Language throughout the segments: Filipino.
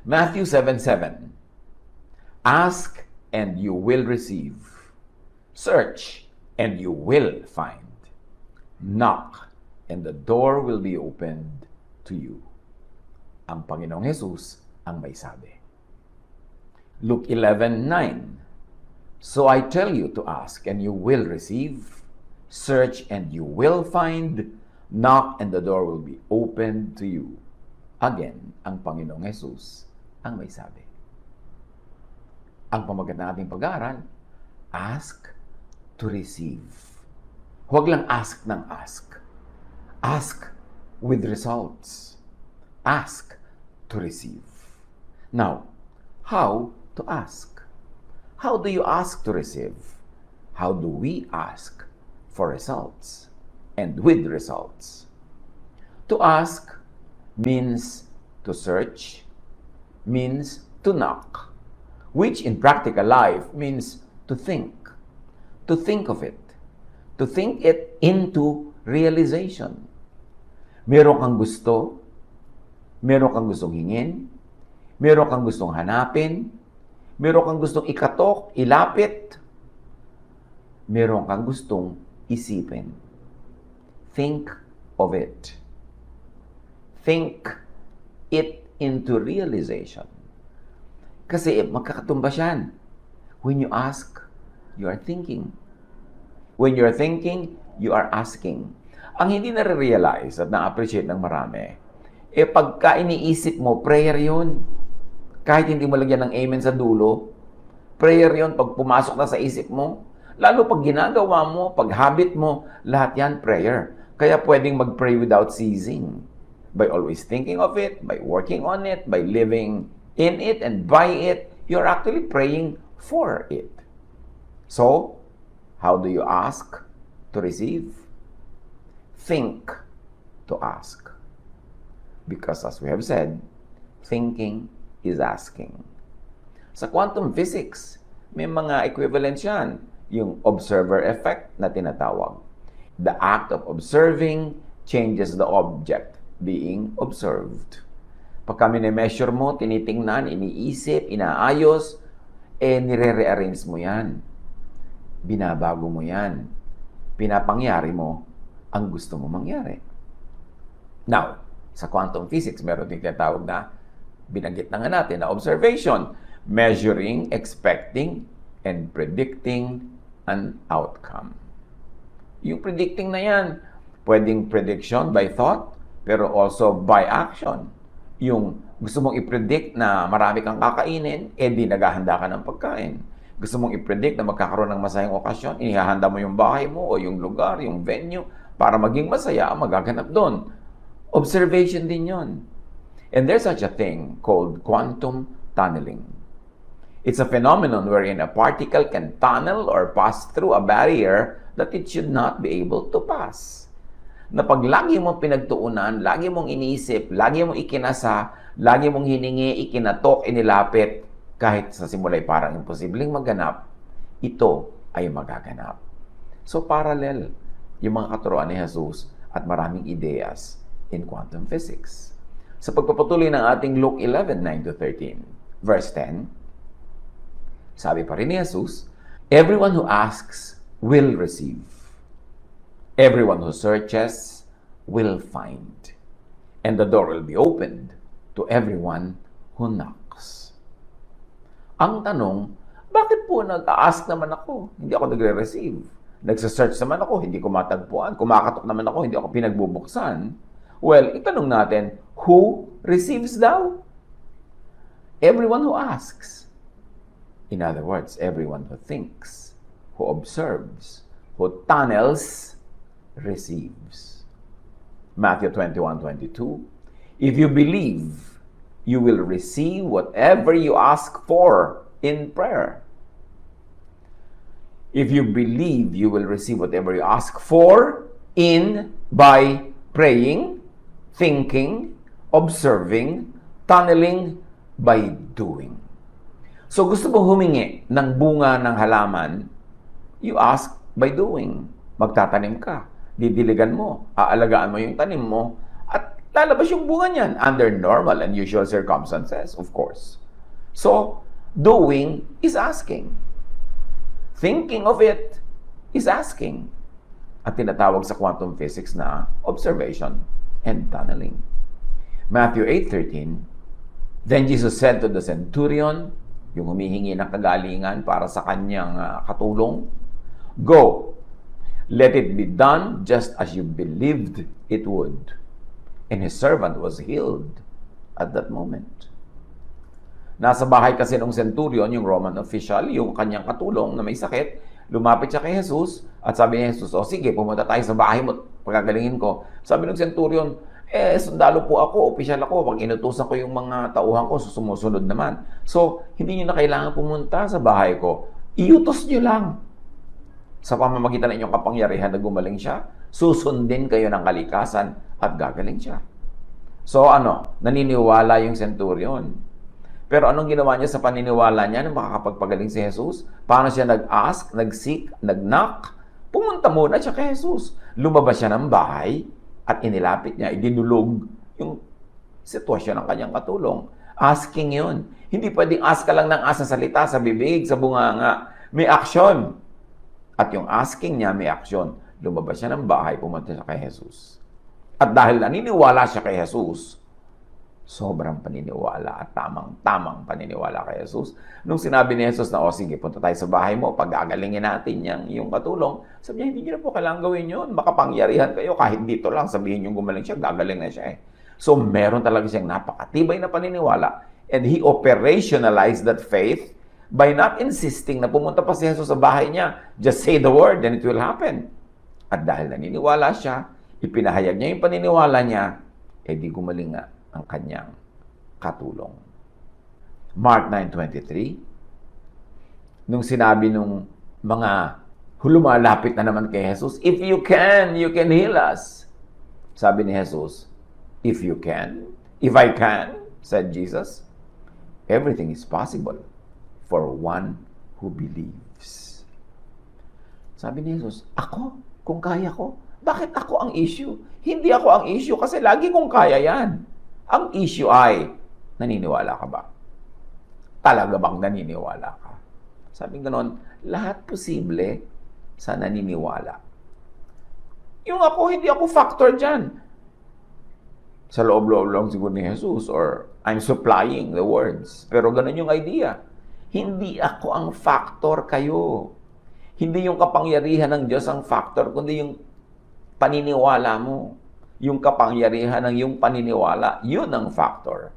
Matthew 7:7. Ask and you will receive. Search and you will find. Knock and the door will be opened to you. Ang Panginoong Jesus ang may sabi. Luke 11:9. So I tell you to ask and you will receive. Search and you will find. Knock and the door will be opened to you. Again, ang Panginoong Jesus ang may sabi. Ang pamagat ng ating pag-aaral, ask to receive. Huwag lang ask ng ask. Ask with results. Ask to receive. Now, how to ask? How do you ask to receive? How do we ask for results and with results? To ask means to search, means to knock, which in practical life means to think of it, to think it into realization. Meron kang gusto, meron kang gustong hingin, meron kang gustong hanapin, meron kang gustong ikatok, ilapit, meron kang gustong isipin. Think of it. Think it into realization. Kasi magkakatumbas yan. When you ask, you are thinking. When you are thinking, you are asking. Ang hindi nare-realize at na-appreciate ng marami, pagka iniisip mo, prayer yun. Kahit hindi mo lagyan ng amen sa dulo, prayer yun pag pumasok na sa isip mo. Lalo pag ginagawa mo, pag habit mo, lahat yan prayer. Kaya pwedeng mag-pray without ceasing. By always thinking of it, by working on it, by living in it and by it, you're actually praying for it. So, how do you ask to receive? Think to ask. Because as we have said, thinking is asking. Sa quantum physics, may mga equivalents yan. Yung observer effect na tinatawag. The act of observing changes the object being observed. Pag kami na-measure mo, tinitingnan, iniisip, inaayos, nire-rearrange mo yan. Binabago mo yan. Pinapangyari mo ang gusto mo mangyari. Now, sa quantum physics, meron din tinatawag na, binanggit na nga natin, na observation, measuring, expecting, and predicting an outcome. Yung predicting na yan, pwedeng prediction by thought, pero also by action. Yung gusto mong i-predict na marami kang kakainin, di naghahanda ka ng pagkain. Gusto mong i-predict na magkakaroon ng masayang okasyon, inihahanda mo yung bahay mo o yung lugar, yung venue, para maging masaya ang magaganap doon. Observation din yon. And there's such a thing called quantum tunneling. It's a phenomenon wherein a particle can tunnel or pass through a barrier that it should not be able to pass. Na pag lagi mong pinagtuunan, lagi mong iniisip, lagi mong ikinasa, lagi mong hiningi, ikinatok, inilapit, kahit sa simula'y parang imposibleng maganap, ito ay magaganap. So parallel yung mga katuruan ni Jesus at maraming ideyas in quantum physics. Sa pagpapatuloy ng ating Luke 11:9-13, verse 10, sabi pa rin ni Jesus, everyone who asks will receive. Everyone who searches will find. And the door will be opened to everyone who knocks. Ang tanong, bakit po nag-ask naman ako? Hindi ako nagre-receive. Nagsa-search naman ako, hindi ko matagpuan. Kumakatok naman ako, hindi ako pinagbubuksan. Well, itanong natin, who receives daw? Everyone who asks. In other words, everyone who thinks, who observes, who tunnels, receives. Matthew 21:22. If you believe, you will receive whatever you ask for in prayer. If you believe, you will receive whatever you ask for by praying, thinking, observing, tunneling, by doing. So gusto mo humingi ng bunga ng halaman, you ask by doing. Magtatanim ka, didiligan mo, aalagaan mo yung tanim mo, at lalabas yung bunga niyan under normal and usual circumstances, of course. So, doing is asking. Thinking of it is asking. At tinatawag sa quantum physics na observation and tunneling. Matthew 8:13, then Jesus said to the centurion, yung humihingi ng kagalingan para sa kanyang katulong, go, let it be done just as you believed it would. And his servant was healed at that moment. Nasa bahay kasi ng centurion, yung Roman official, yung kanyang katulong na may sakit, lumapit siya kay Jesus at sabi ni Jesus, o sige, pumunta tayo sa bahay mo, pagagalingin ko. Sabi ng centurion, sundalo po ako, opisyal ako, pag inutusan ko yung mga tauhan ko, sumusunod naman. So, hindi nyo na kailangan pumunta sa bahay ko. Iutos nyo lang. Sa pamamagitan ng inyong kapangyarihan na gumaling siya, susundin kayo ng kalikasan at gagaling siya. So, naniniwala yung centurion. Pero anong ginawa niya sa paniniwala niya na makakapagpagaling si Jesus? Paano siya nag-ask, nag-seek, nag-knock? Pumunta muna siya kay Jesus. Lumabas siya ng bahay at inilapit niya, idinulog yung sitwasyon ng kanyang katulong. Asking yun. Hindi pwedeng ask ka lang ng asa salita, sa bibig, sa bunganga. May aksyon. At yung asking niya, may aksyon. Lumabas siya ng bahay, pumunta siya kay Jesus. At dahil naniniwala siya kay Jesus, sobrang paniniwala at tamang paniniwala kay Jesus. Nung sinabi ni Jesus na, sige, punta tayo sa bahay mo, pag-agalingin natin yung katulong, sabi niya, hindi niyo na po kailangan gawin yun. Makapangyarihan kayo, kahit dito lang, sabihin yung gumaling siya, gagaling na siya . So, meron talaga siyang napakatibay na paniniwala. And he operationalized that faith by not insisting na pumunta pa si Jesus sa bahay niya. Just say the word, then it will happen. At dahil naniniwala siya, ipinahayag niya yung paniniwala niya, di gumaling nga ang kanyang katulong. Mark 9:23, nung sinabi nung mga lumalapit na naman kay Jesus, if you can heal us. Sabi ni Jesus, if I can, said Jesus, everything is possible for one who believes. Sabi ni Jesus, ako, kung kaya ko, bakit ako ang issue? Hindi ako ang issue kasi lagi kong kaya yan. Ang issue ay, naniniwala ka ba? Talaga bang naniniwala ka? Sabi ganoon, lahat posible sa naniniwala. Yung ako, hindi ako factor dyan. Sa loob-loob lang siguro ni Jesus or I'm supplying the words. Pero ganun yung idea. Hindi ako ang factor kayo. Hindi yung kapangyarihan ng Diyos ang factor, kundi yung paniniwala mo. Yung kapangyarihan ng yung paniniwala, yun ang factor.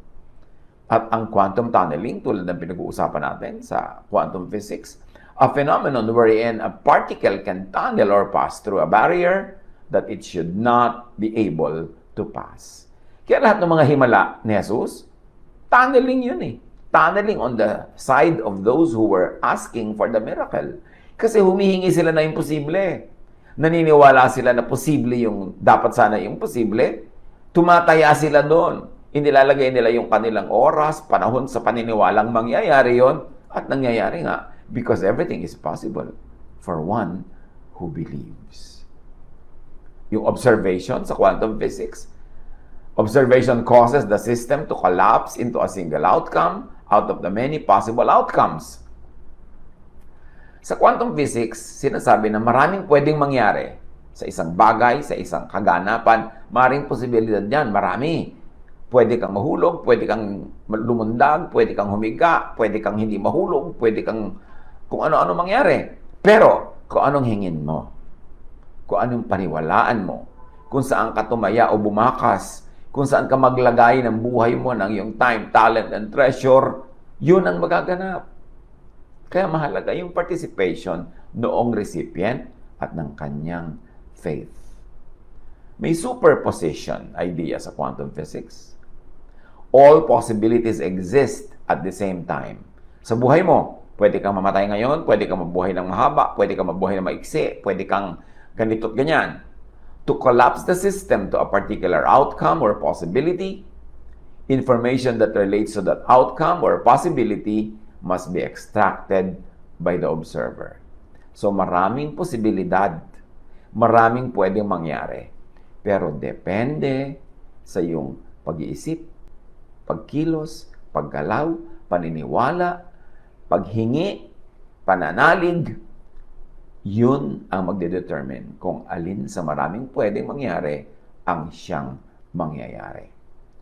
At ang quantum tunneling, tulad ng pinag-uusapan natin sa quantum physics, a phenomenon wherein a particle can tunnel or pass through a barrier that it should not be able to pass. Kaya lahat ng mga himala ni Jesus, tunneling yun . Tunneling on the side of those who were asking for the miracle. Kasi humihingi sila na imposible. Naniniwala sila na posible yung, dapat sana yung posible, tumataya sila doon. Inilalagay nila yung kanilang oras, panahon sa paniniwalang mangyayari yon at nangyayari nga because everything is possible for one who believes. Yung observation sa quantum physics, observation causes the system to collapse into a single outcome out of the many possible outcomes. Sa quantum physics, sinasabi na maraming pwedeng mangyari sa isang bagay, sa isang kaganapan, maraming posibilidad yan, marami. Pwede kang mahulog, pwede kang lumundag, pwede kang humiga, pwede kang hindi mahulog, pwede kang kung ano-ano mangyari. Pero, kung anong hingin mo, kung anong paniwalaan mo, kung saan ka tumaya o bumakas, kung saan ka maglagay ng buhay mo, ng iyong time, talent, and treasure, yun ang magaganap. Kaya mahalaga yung participation noong recipient at ng kanyang faith. May superposition idea sa quantum physics. All possibilities exist at the same time. Sa buhay mo, pwede kang mamatay ngayon, pwede kang mabuhay ng mahaba, pwede kang mabuhay ng maiksi, pwede kang ganito't ganyan. To collapse the system to a particular outcome or possibility, information that relates to that outcome or possibility must be extracted by the observer. So maraming posibilidad, maraming pwedeng mangyari. Pero depende sa iyong pag-iisip, pagkilos, paggalaw, paniniwala, paghingi, pananalig. Yun ang magdedetermine kung alin sa maraming pwedeng mangyari ang siyang mangyayari.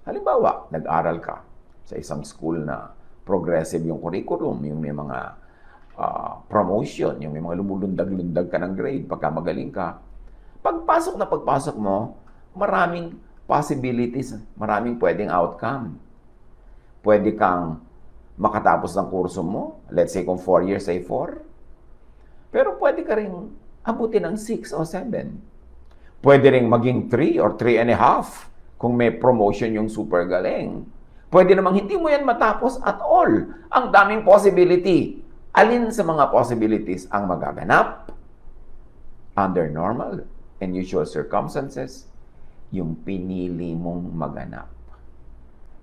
Halimbawa, nag-aral ka sa isang school na progressive yung curriculum, yung may mga promotion, yung may mga lumulundag-lundag ka ng grade pagka magaling ka. Pagpasok mo, maraming possibilities, maraming pwedeng outcome. Pwede kang makatapos ng kurso mo, let's say kung 4 years ay 4, pero pwede ka rin abutin ng 6 o 7. Pwede rin maging 3 or 3.5 kung may promotion yung super galing. Pwede namang hindi mo yan matapos at all. Ang daming possibility. Alin sa mga possibilities ang magaganap under normal and usual circumstances? Yung pinili mong maganap.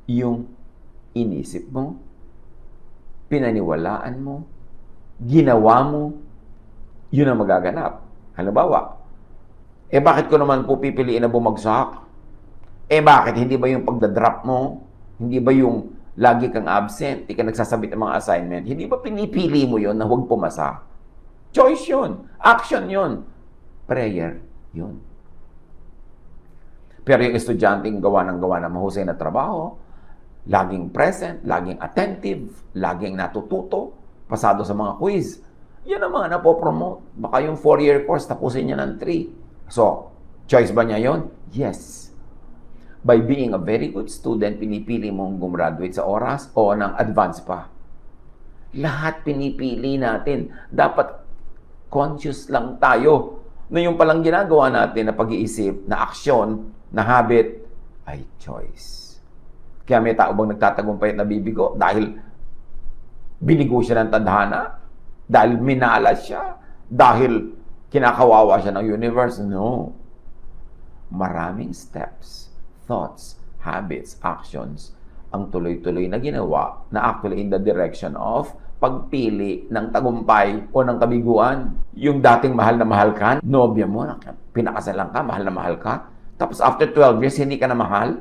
Yung inisip mo, pinaniwalaan mo, ginawa mo, yun ang magaganap. Halimbawa, bakit ko naman po pipiliin na bumagsak? Bakit? Hindi ba yung pagdadrop mo? Hindi ba yung lagi kang absent? Hindi ka nagsasabit ng mga assignment? Hindi ba pinipili mo yun na huwag pumasa? Choice yun. Action yun. Prayer yun. Pero yung estudyanteng gawa ng mahusay na trabaho, laging present, laging attentive, laging natututo, pasado sa mga quiz, yan ang mga napopromote. Baka yung 4-year course, tapusin niya ng 3. So, choice ba niya yun? Yes. By being a very good student, pinipili mong gumraduate sa oras o ng advance pa. Lahat pinipili natin. Dapat conscious lang tayo na yung palang ginagawa natin na pag-iisip, na aksyon, na habit, ay choice. Kaya may tao bang nagtatagumpay at nabibigo dahil binigo siya ng tadhana? Dahil minalas siya? Dahil kinakawawa siya ng universe? No. Maraming steps, thoughts, habits, actions ang tuloy-tuloy na ginawa na actually in the direction of pagpili ng tagumpay o ng kabiguan. Yung dating mahal na mahal ka, nobya mo, pinakasalan ka, mahal na mahal ka, tapos after 12 years, hindi ka na mahal?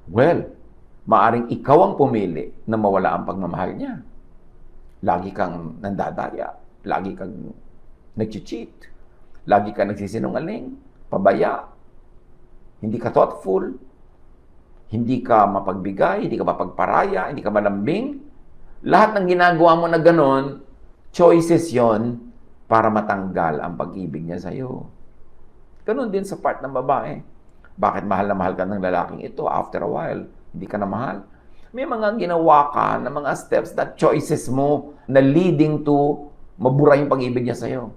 Well, maaring ikaw ang pumili na mawala ang pagmamahal niya. Lagi kang nandadaya, lagi kang nag-cheat, lagi kang nagsisinungaling, pabaya, hindi ka thoughtful, hindi ka mapagbigay, hindi ka mapagparaya, hindi ka malambing. Lahat ng ginagawa mo na ganon, choices yon para matanggal ang pag-ibig niya sa'yo. Ganon din sa part ng babae. Bakit mahal na mahal ka ng lalaking ito after a while? Hindi ka na mahal. May mga ginawa ka na mga steps that choices mo na leading to mabura yung pag-ibig niya sa'yo.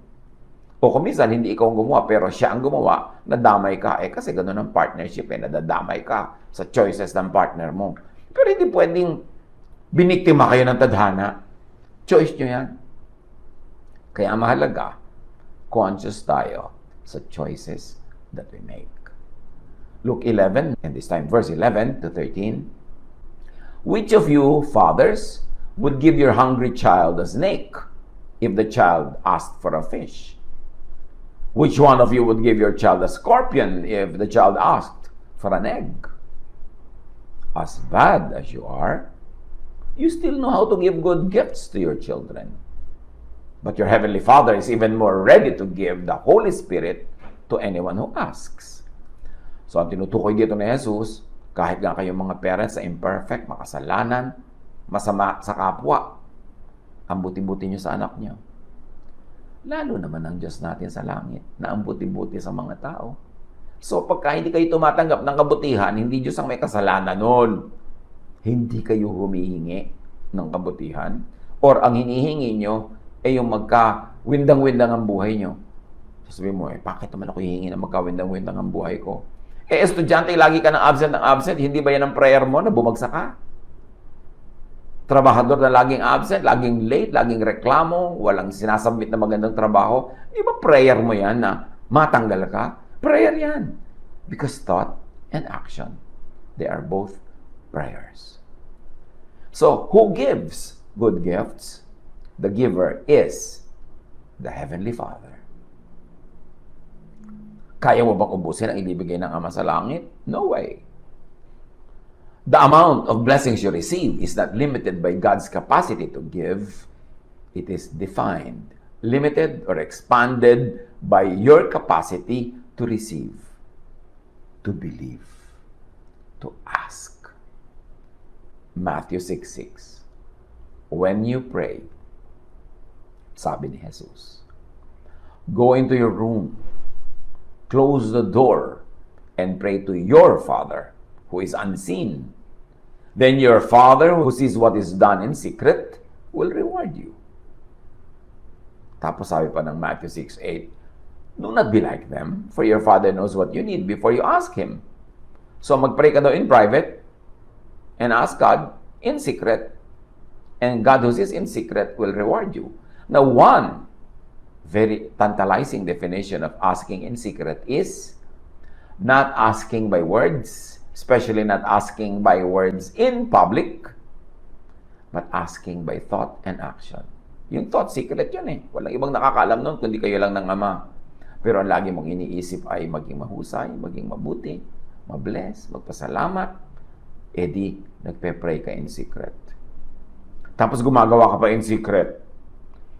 O kung minsan, hindi ikaw ang gumawa, pero siya ang gumawa, nadamay ka. Kasi gano'n ang partnership, nadadamay ka sa choices ng partner mo. Pero hindi pwedeng biniktima kayo ng tadhana. Choice nyo yan. Kaya mahalaga, conscious tayo sa choices that we make. Luke 11, and this time verse 11 to 13. Which of you, fathers, would give your hungry child a snake if the child asked for a fish? Which one of you would give your child a scorpion if the child asked for an egg? As bad as you are, you still know how to give good gifts to your children. But your heavenly Father is even more ready to give the Holy Spirit to anyone who asks. So, ang tinutukoy dito ni Jesus, kahit nga kayong mga parents sa imperfect, makasalanan, masama sa kapwa, ang buti-buti nyo sa anak nyo. Lalo naman ang Diyos natin sa langit, na ang buti-buti sa mga tao. So, pagka hindi kayo tumatanggap ng kabutihan, hindi Diyos ang may kasalanan nun. Hindi kayo humihingi ng kabutihan. Or ang hinihingi nyo, yung magka-windang-windang ang buhay nyo. Sasabihin mo, bakit naman ako hihingi na magka-windang-windang ang buhay ko? Estudyante, lagi ka ng absent, hindi ba yan ang prayer mo na bumagsak ka? Trabahador na laging absent, laging late, laging reklamo, walang sinasubmit na magandang trabaho. Di ba prayer mo yan na matanggal ka? Prayer yan. Because thought and action, they are both prayers. So, who gives good gifts? The giver is the Heavenly Father. Kaya mo bang ubusin ang ibibigay ng Ama sa langit? No way. The amount of blessings you receive is not limited by God's capacity to give. It is defined, limited, or expanded by your capacity to receive, to believe, to ask. Matthew 6:6. When you pray, sabi ni Jesus, go into your room, close the door, and pray to your Father who is unseen. Then your Father who sees what is done in secret will reward you. Tapos sabi pa ng Matthew 6:8, do not be like them, for your Father knows what you need before you ask Him. So magpray ka daw in private and ask God in secret. And God who sees in secret will reward you. Now, one very tantalizing definition of asking in secret is not asking by words, especially not asking by words in public, but asking by thought and action. Yung thought, secret yun eh. Walang ibang nakakaalam nun, kundi kayo lang ng Ama. Pero ang lagi mong iniisip ay maging mahusay, maging mabuti, mabless, magpasalamat. E di, nagpe-pray ka in secret. Tapos gumagawa ka pa in secret.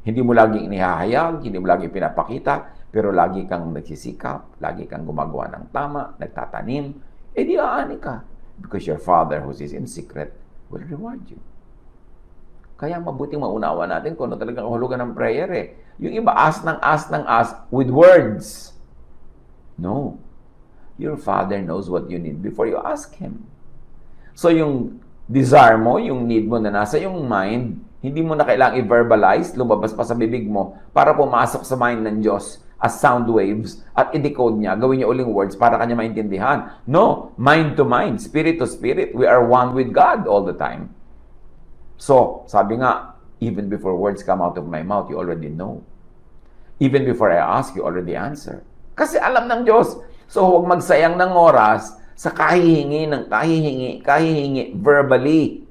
Hindi mo laging inihahayag, hindi mo laging pinapakita, pero lagi kang nagsisikap, lagi kang gumagawa ng tama, nagtatanim, eh di aani ka. Because your Father who is in secret will reward you. Kaya mabuting maunawa natin kung ano talagang kahulugan ng prayer eh. Yung iba, ask with words. No. Your Father knows what you need before you ask Him. So yung desire mo, yung need mo na nasa yung mind, hindi mo na kailangang i-verbalize, lumabas pa sa bibig mo para pumasok sa mind ng Diyos as sound waves at i-decode niya, gawin niya uling words para kanya maintindihan. No, mind to mind, spirit to spirit. We are one with God all the time. So, sabi nga, even before words come out of my mouth, you already know. Even before I ask, you already answer. Kasi alam ng Diyos. So, huwag magsayang ng oras sa kahihingi verbally.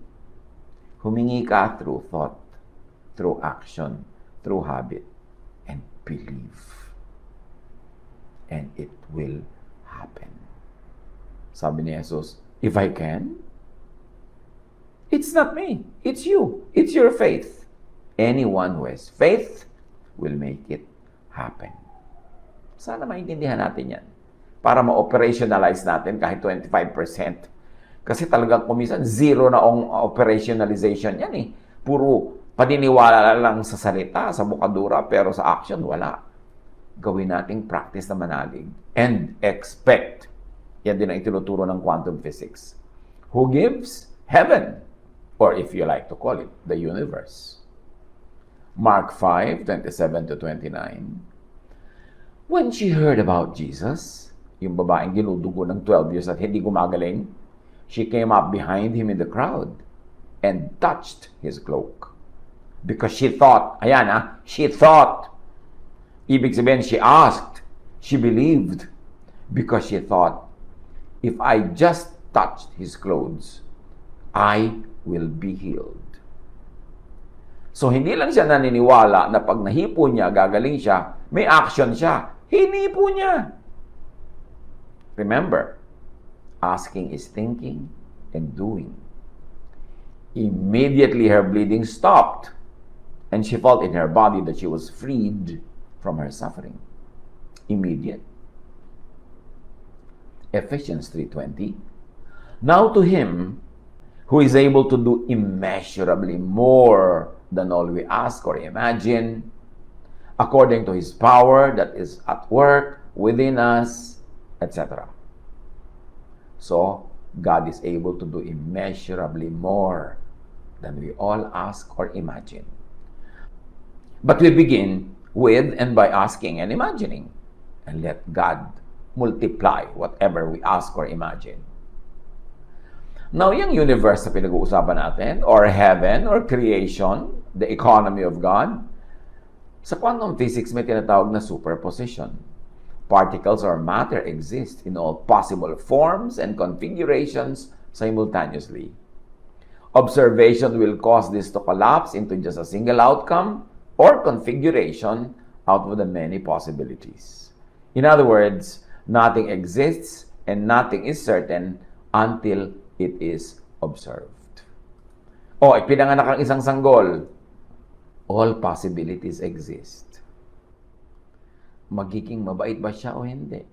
Humingi ka through thought, through action, through habit, and believe. And it will happen. Sabi ni Jesus, if I can, it's not me, it's you, it's your faith. Anyone who has faith will make it happen. Sana maintindihan natin yan. Para ma-operationalize natin kahit 25%. Kasi talagang kumisan, zero na ang operationalization yan eh. Puro paniniwala lang sa salita, sa bukadura, pero sa action, wala. Gawin nating practice na manalig. And expect. Yan din ang itinuturo ng quantum physics. Who gives? Heaven. Or if you like to call it, the universe. Mark 5:27-29. When she heard about Jesus, yung babaeng ginudugo ng 12 years at hindi gumagaling, she came up behind him in the crowd and touched his cloak. Because she thought, she thought. Ibig sabihin, she asked, she believed. Because she thought, if I just touched his clothes, I will be healed. So, hindi lang siya naniniwala na pag nahipo niya, gagaling siya, may action siya. Hinipo niya. Remember, asking is thinking and doing. Immediately, her bleeding stopped, and she felt in her body that she was freed from her suffering. Immediate. Ephesians 3:20. Now to him who is able to do immeasurably more than all we ask or imagine, according to his power that is at work within us, etc. So, God is able to do immeasurably more than we all ask or imagine. But we begin with and by asking and imagining, and let God multiply whatever we ask or imagine. Now, yung universe na pinag-uusapan natin, or heaven, or creation, the economy of God, sa quantum physics may tinatawag na superposition. Particles or matter exist in all possible forms and configurations simultaneously. Observation will cause this to collapse into just a single outcome or configuration out of the many possibilities. In other words, nothing exists and nothing is certain until it is observed. O, ipinanganak ang isang sanggol. All possibilities exist. Magiging mabait ba siya o hindi?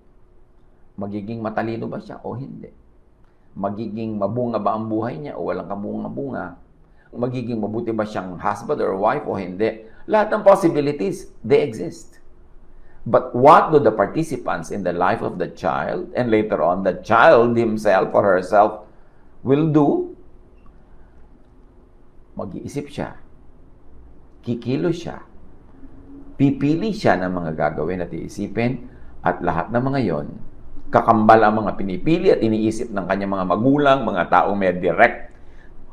Magiging matalino ba siya o hindi? Magiging mabunga ba ang buhay niya o walang kabunga-bunga? Magiging mabuti ba siyang husband or wife o hindi? Lahat ng possibilities, they exist. But what do the participants in the life of the child and later on the child himself or herself will do? Mag-iisip siya. Kikilos siya. Pipili siya ng mga gagawin at iisipin at lahat ng mga yon, kakambal ang mga pinipili at iniisip ng kanyang mga magulang, mga taong may direct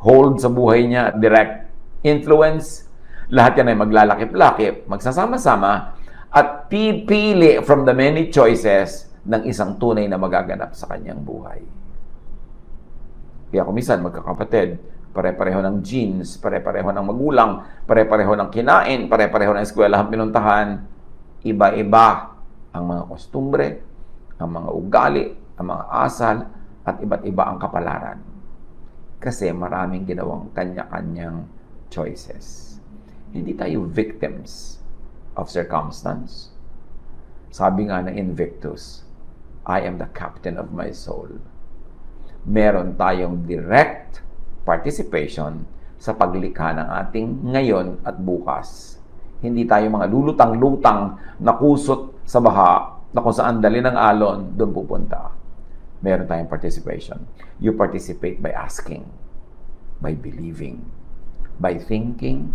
hold sa buhay niya, direct influence. Lahat yan ay maglalakip-lakip, magsasama-sama, at pipili from the many choices ng isang tunay na magaganap sa kanyang buhay. Kaya kumisan, magkakapatid, pare-pareho ng genes, pare-pareho ng magulang, pare-pareho ng kinain, pare-pareho ng eskwelahan pinuntahan, iba-iba ang mga kostumbre, ang mga ugali, ang mga asal, at iba't iba ang kapalaran. Kasi maraming ginawang kanya-kanyang choices. Hindi tayo victims of circumstance. Sabi nga ng Invictus, I am the captain of my soul. Meron tayong direct participation sa paglikha ng ating ngayon at bukas. Hindi tayo mga lulutang-lutang na kusot sa baha na kung saan dali ng alon, doon pupunta. Meron tayong participation. You participate by asking, by believing, by thinking,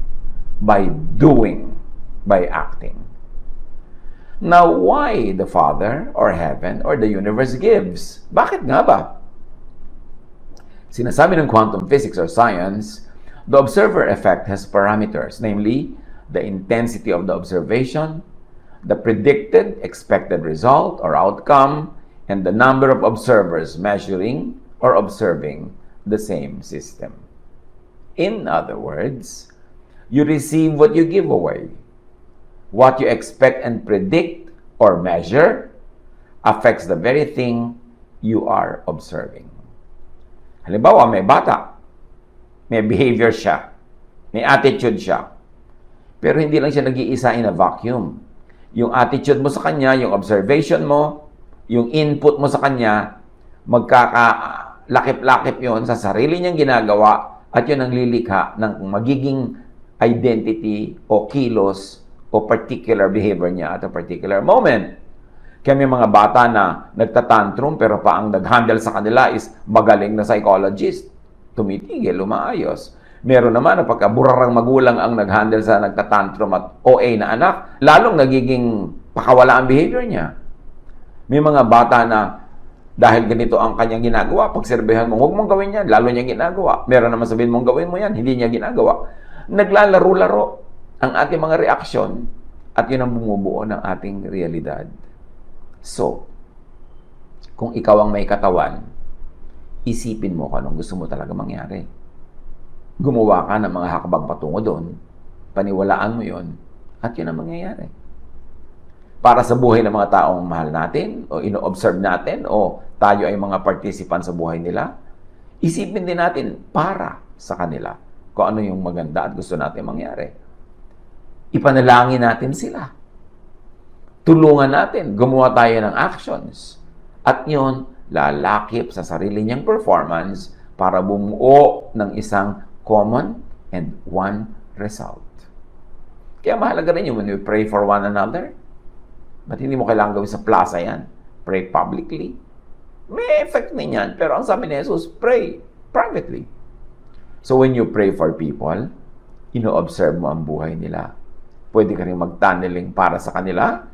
by doing, by acting. Now, why the Father or heaven or the universe gives? Bakit nga ba? Sinasabi ng quantum physics or science, the observer effect has parameters, namely, the intensity of the observation, the predicted expected result or outcome, and the number of observers measuring or observing the same system. In other words, you receive what you give away. What you expect and predict or measure affects the very thing you are observing. Halimbawa, may bata, may behavior siya, may attitude siya, pero hindi lang siya nag-iisa in a vacuum. Yung attitude mo sa kanya, yung observation mo, yung input mo sa kanya, magkakalakip-lakip yon sa sarili niyang ginagawa at yun ang lilikha ng magiging identity o kilos o particular behavior niya at a particular moment. Kaya may mga bata na nagtatantrum pero pa ang nag-handle sa kanila is magaling na psychologist. Tumitigil, lumaayos. Meron naman na pagkaburarang magulang ang nag-handle sa nagtatantrum at OA na anak, lalong nagiging pakawala ang behavior niya. May mga bata na dahil ganito ang kanyang ginagawa, pagserbehan mo, huwag mong gawin yan, lalo niya ginagawa. Meron naman sabihin mong gawin mo yan, hindi niya ginagawa. Naglalaro-laro ang ating mga reaksyon at yun ang bumubuo ng ating realidad. So, kung ikaw ang may katawan, isipin mo kung anong gusto mo talaga mangyari. Gumawa ka ng mga hakbang patungo doon, paniwalaan mo yon at yun ang mangyayari. Para sa buhay ng mga taong mahal natin, o ino-observe natin, o tayo ay mga participant sa buhay nila, isipin din natin para sa kanila kung ano yung maganda at gusto natin mangyari. Ipanalangin natin sila. Tulungan natin, gumawa tayo ng actions. At yun, lalakip sa sarili niyang performance para bumuo ng isang common and one result. Kaya mahalaga rin yun when we pray for one another. Ba't hindi mo kailangan gawin sa plaza yan? Pray publicly. May effect din yan. Pero ang sabi ni Jesus, pray privately. So when you pray for people, ino-observe mo ang buhay nila. Pwede ka rin mag-tunneling para sa kanila.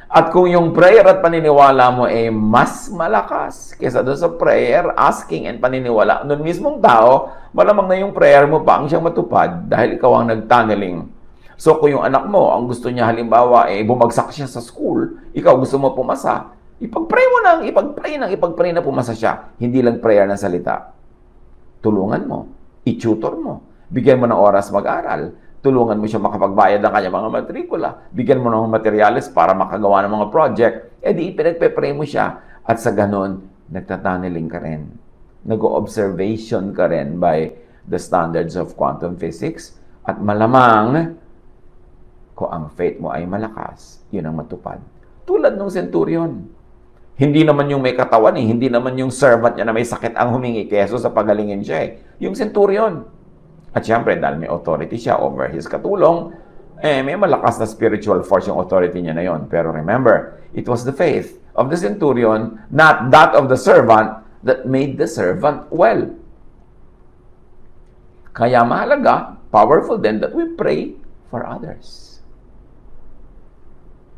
At kung yung prayer at paniniwala mo ay mas malakas kaysa doon sa prayer, asking and paniniwala, noon mismong tao, malamang na yung prayer mo pa ang siyang matupad dahil ikaw ang nag-tunneling. So kung yung anak mo, ang gusto niya halimbawa, bumagsak siya sa school, ikaw gusto mo pumasa, ipag-pray mo nang, ipag-pray na pumasa siya. Hindi lang prayer na salita. Tulungan mo, i-tutor mo, bigyan mo ng oras mag-aral, tulungan mo siya makapagbayad ng kanyang mga matrikula, bigyan mo ng materials para makagawa ng mga project, di ipinagpe-pray mo siya at sa ganon, nagtataneling ka rin. nag-observation ka rin by the standards of quantum physics, at malamang, kung ang faith mo ay malakas, yun ang matupad. Tulad ng centurion. Hindi naman yung may katawan hindi naman yung servant niya na may sakit ang humingi kay Jesus sa pagalingin siya Yung centurion. At syempre, dahil may authority siya over his katulong, may malakas na spiritual force yung authority niya na yon. Pero remember, it was the faith of the centurion, not that of the servant, that made the servant well. Kaya mahalaga, powerful din that we pray for others.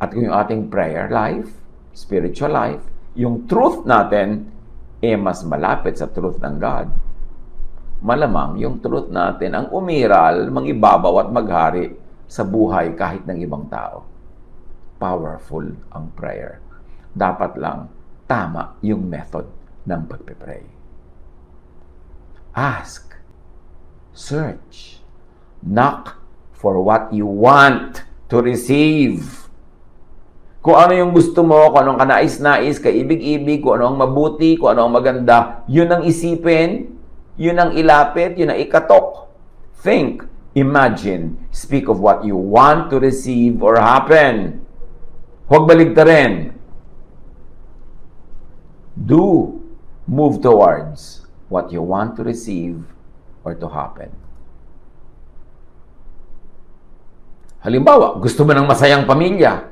At kung yung ating prayer life, spiritual life, yung truth natin, mas malapit sa truth ng God. Malamang yung truth natin ang umiral, mangibabaw at maghari sa buhay kahit ng ibang tao. Powerful ang prayer. Dapat lang tama yung method ng pagpipray. Ask, search, knock for what you want to receive. Kung ano yung gusto mo, kung anong kanais-nais, kaibig-ibig, kung ano ang mabuti, kung ano ang maganda, yun ang isipin, yun ang ilapit, yun ang ikatok. Think, imagine, speak of what you want to receive or happen. Huwag baligtarin. Do, move towards what you want to receive or to happen. Halimbawa, gusto mo ng masayang pamilya.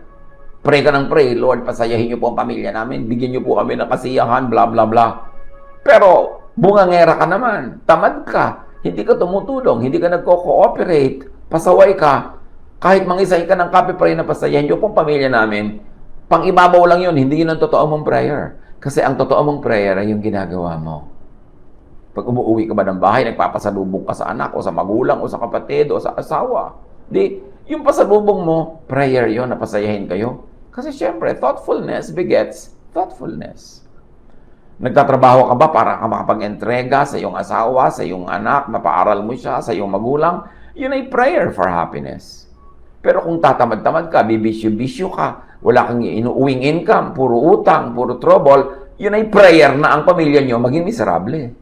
Pray ka ng pray, Lord, pasayahin niyo po ang pamilya namin. Bigyan niyo po kami ng kasiyahan, bla bla bla. Pero, bungangera ka naman. Tamad ka. Hindi ka tumutulong. Hindi ka nagko-cooperate. Pasaway ka. Kahit mangisay ka ng kape, pray na pasayahin niyo po ang pamilya namin. Pang-ibabaw lang yun. Hindi yun ang totoo mong prayer. Kasi ang totoo mong prayer ay yung ginagawa mo. Pag umuwi ka ba ng bahay, nagpapasalubong ka sa anak, o sa magulang, o sa kapatid, o sa asawa. Di, yung pasalubong mo, prayer yon na pasayahin kayo. Kasi syempre, thoughtfulness begets thoughtfulness. Nagtatrabaho ka ba para ka makapag-entrega sa iyong asawa, sa iyong anak, mapaaral mo siya, sa iyong magulang? Yun ay prayer for happiness. Pero kung tatamad-tamad ka, bibisyo-bisyo ka, wala kang inuuwing income, puro utang, puro trouble, yun ay prayer na ang pamilya nyo maging miserable.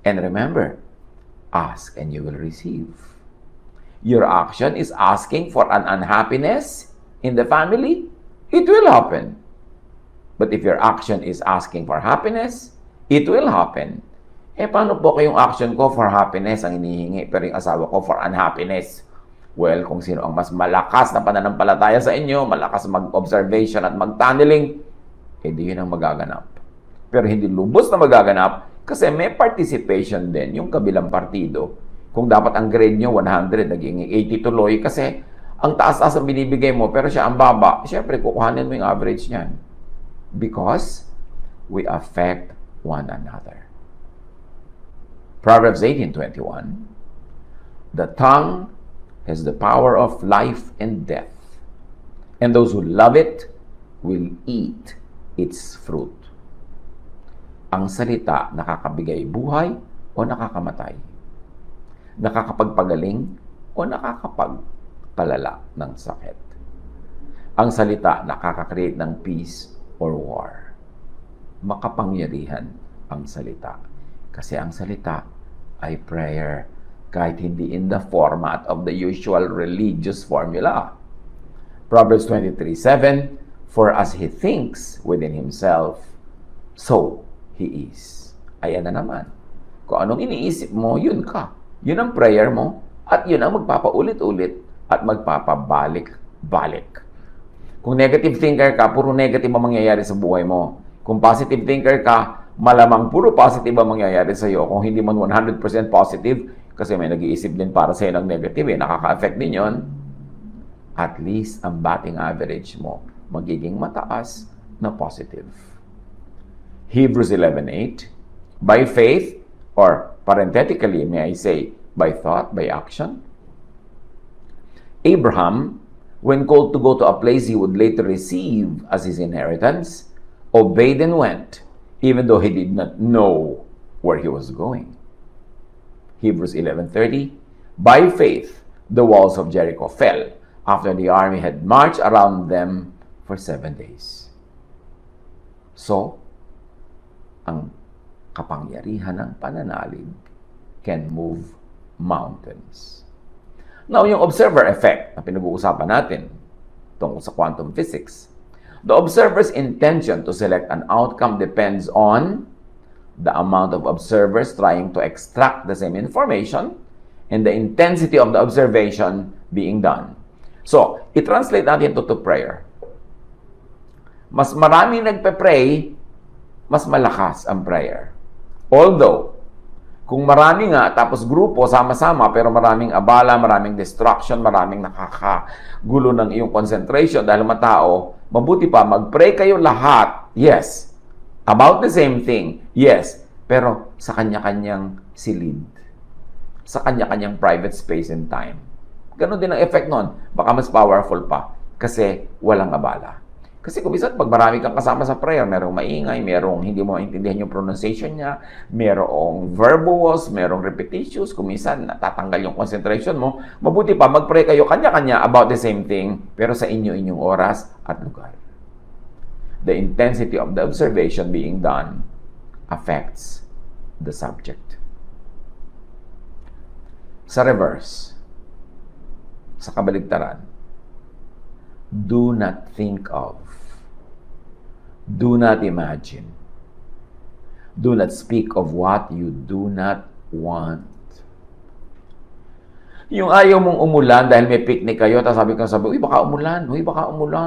And remember, ask and you will receive. Your action is asking for an unhappiness in the family, it will happen. But if your action is asking for happiness, it will happen. Paano po kayong action ko for happiness ang hinihingi, pero yung asawa ko for unhappiness? Well, kung sino ang mas malakas na pananampalataya sa inyo, malakas mag-observation at mag-tunneling, di yun ang magaganap. Pero hindi lubos na magaganap kasi may participation din yung kabilang partido. Kung dapat ang grade nyo 100, naging 80 tuloy kasi ang taas-taas ang binibigay mo pero siya ang baba, syempre kukuhanin mo yung average niyan. Because we affect one another. Proverbs 18:21, the tongue has the power of life and death, and those who love it will eat its fruit. Ang salita nakakabigay buhay o nakakamatay? Nakakapagpagaling o nakakapagpalala ng sakit? Ang salita nakaka-create ng peace or war? Makapangyarihan ang salita. Kasi ang salita ay prayer, kahit hindi in the format of the usual religious formula. Proverbs 23:7, for as he thinks within himself, so he is. Ayan na naman. Kung anong iniisip mo, yun ka. Yun ang prayer mo, at yun ang magpapaulit-ulit at magpapabalik-balik. Kung negative thinker ka, puro negative ang mangyayari sa buhay mo. Kung positive thinker ka, malamang puro positive ang mangyayari sa iyo. Kung hindi man 100% positive, kasi may nag-iisip din para sa iyo ng negative, nakaka-affect din yun. At least, ang batting average mo, magiging mataas na positive. Hebrews 11:8, by faith, or parenthetically, may I say, by thought, by action, Abraham, when called to go to a place he would later receive as his inheritance, obeyed and went, even though he did not know where he was going. Hebrews 11:30, by faith, the walls of Jericho fell after the army had marched around them for 7 days. So, ang kapangyarihan ng pananalig can move mountains. Now, yung observer effect na pinag-uusapan natin tungkol sa quantum physics, the observer's intention to select an outcome depends on the amount of observers trying to extract the same information and the intensity of the observation being done. So, i-translate natin ito to prayer. Mas maraming nagpe-pray, mas malakas ang prayer. Although, kung marami nga, tapos grupo, sama-sama, pero maraming abala, maraming distraction, maraming nakakagulo ng iyong concentration dahil matao, mabuti pa, mag-pray kayo lahat. Yes. About the same thing. Yes. Pero sa kanya-kanyang silid. Sa kanya-kanyang private space and time. Ganon din ang effect nun. Baka mas powerful pa. Kasi walang abala. Kasi kung minsan, pag marami kang kasama sa prayer, merong maingay, merong hindi mo maintindihan yung pronunciation niya, merong verbose, merong repetitious, kung minsan natatanggal yung concentration mo, mabuti pa, mag-pray kayo kanya-kanya about the same thing, pero sa inyong oras at lugar. The intensity of the observation being done affects the subject. Sa reverse, sa kabaligtaran, do not think of, do not imagine, do not speak of what you do not want. Yung ayaw mong umulan dahil may picnic kayo, tapos sabi, uy, baka umulan,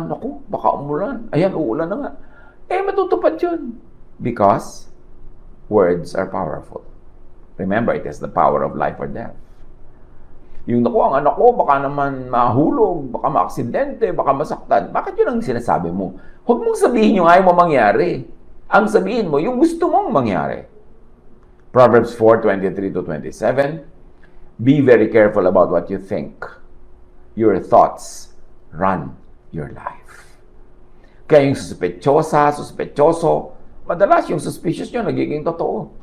ako, baka umulan, ayan, uulan na nga. Matutupad yun. Because words are powerful. Remember, it is the power of life or death. Yung ang anak ko, baka naman mahulog, baka maaksidente, baka masaktan. Bakit yun ang sinasabi mo? Huwag mong sabihin yung ayaw mo mangyari. Ang sabihin mo, yung gusto mong mangyari. Proverbs 4:23-27, be very careful about what you think. Your thoughts run your life. Kaya yung suspetyoso, madalas yung suspicious nyo nagiging totoo.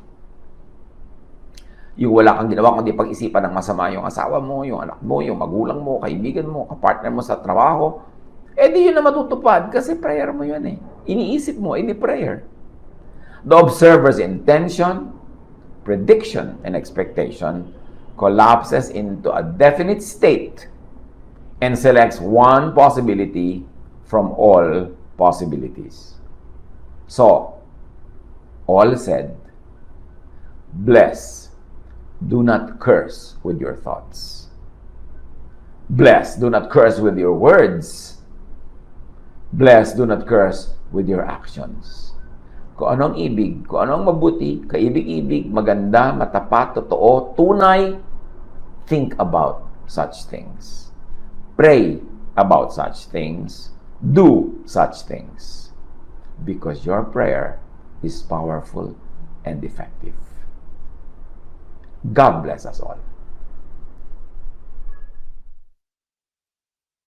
Yung wala kang ginawa kundi pag-isipan ng masama yung asawa mo, yung anak mo, yung magulang mo, kaibigan mo, kapartner mo sa trabaho, di yun na matutupad kasi prayer mo yun eh. Iniisip mo, ini-prayer. The observer's intention, prediction, and expectation collapses into a definite state and selects one possibility from all possibilities. So, all said, bless. Do not curse with your thoughts. Bless, do not curse with your words. Bless, do not curse with your actions. Kung anong ibig, kung anong mabuti, kaibig-ibig, maganda, matapat, totoo, tunay, think about such things. Pray about such things. Do such things. Because your prayer is powerful and effective. God bless us all.